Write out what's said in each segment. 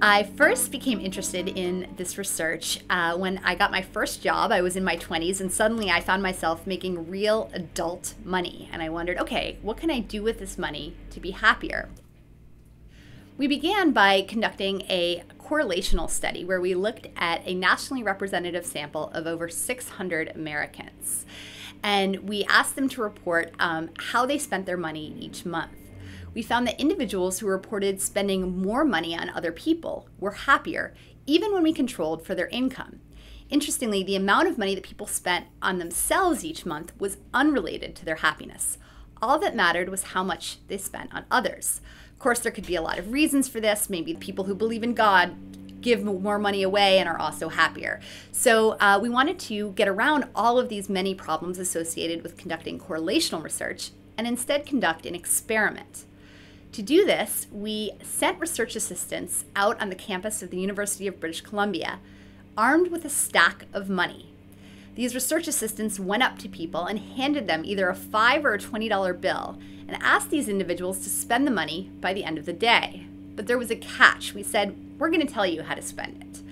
I first became interested in this research when I got my first job. I was in my 20s and suddenly I found myself making real adult money. And I wondered, okay, what can I do with this money to be happier? We began by conducting a correlational study where we looked at a nationally representative sample of over 600 Americans. And we asked them to report how they spent their money each month. We found that individuals who reported spending more money on other people were happier, even when we controlled for their income. Interestingly, the amount of money that people spent on themselves each month was unrelated to their happiness. All that mattered was how much they spent on others. Of course, there could be a lot of reasons for this. Maybe people who believe in God give more money away and are also happier. So we wanted to get around all of these many problems associated with conducting correlational research and instead conduct an experiment. To do this, we sent research assistants out on the campus of the University of British Columbia, armed with a stack of money. These research assistants went up to people and handed them either a $5 or a $20 bill and asked these individuals to spend the money by the end of the day. But there was a catch. We said, we're going to tell you how to spend it.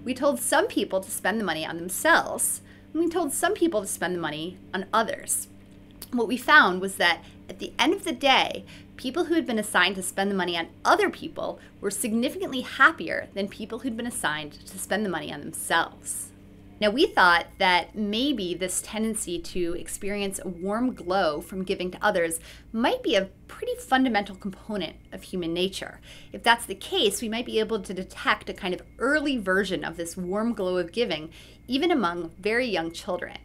We told some people to spend the money on themselves, and we told some people to spend the money on others. What we found was that at the end of the day, people who had been assigned to spend the money on other people were significantly happier than people who'd been assigned to spend the money on themselves. Now, we thought that maybe this tendency to experience a warm glow from giving to others might be a pretty fundamental component of human nature. If that's the case, we might be able to detect a kind of early version of this warm glow of giving, even among very young children.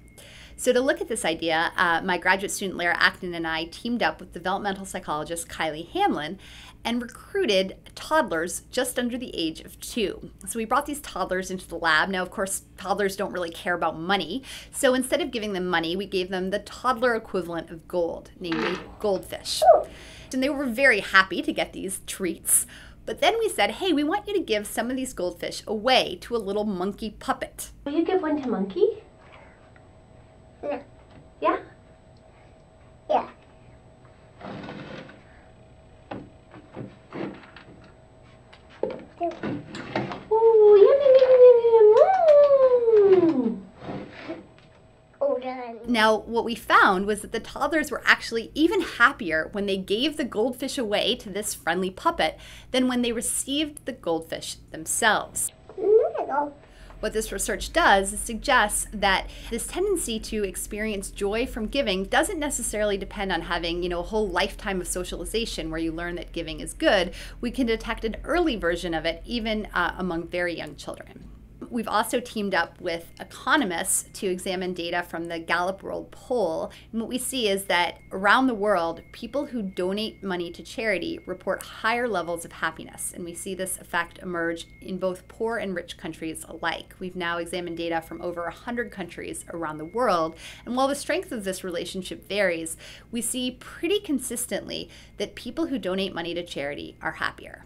So to look at this idea, my graduate student Lara Acton and I teamed up with developmental psychologist Kylie Hamlin and recruited toddlers just under the age of 2. So we brought these toddlers into the lab. Now, of course, toddlers don't really care about money. So instead of giving them money, we gave them the toddler equivalent of gold, namely goldfish. And they were very happy to get these treats. But then we said, hey, we want you to give some of these goldfish away to a little monkey puppet. Will you give one to Monkey? No. Yeah? Yeah. Ooh, yum, yum, yum, yum, yum. Oh, done. Now, what we found was that the toddlers were actually even happier when they gave the goldfish away to this friendly puppet than when they received the goldfish themselves. Little. What this research does is suggests that this tendency to experience joy from giving doesn't necessarily depend on having, a whole lifetime of socialization where you learn that giving is good. We can detect an early version of it even among very young children. We've also teamed up with economists to examine data from the Gallup World Poll. And what we see is that around the world, people who donate money to charity report higher levels of happiness. And we see this effect emerge in both poor and rich countries alike. We've now examined data from over 100 countries around the world. And while the strength of this relationship varies, we see pretty consistently that people who donate money to charity are happier.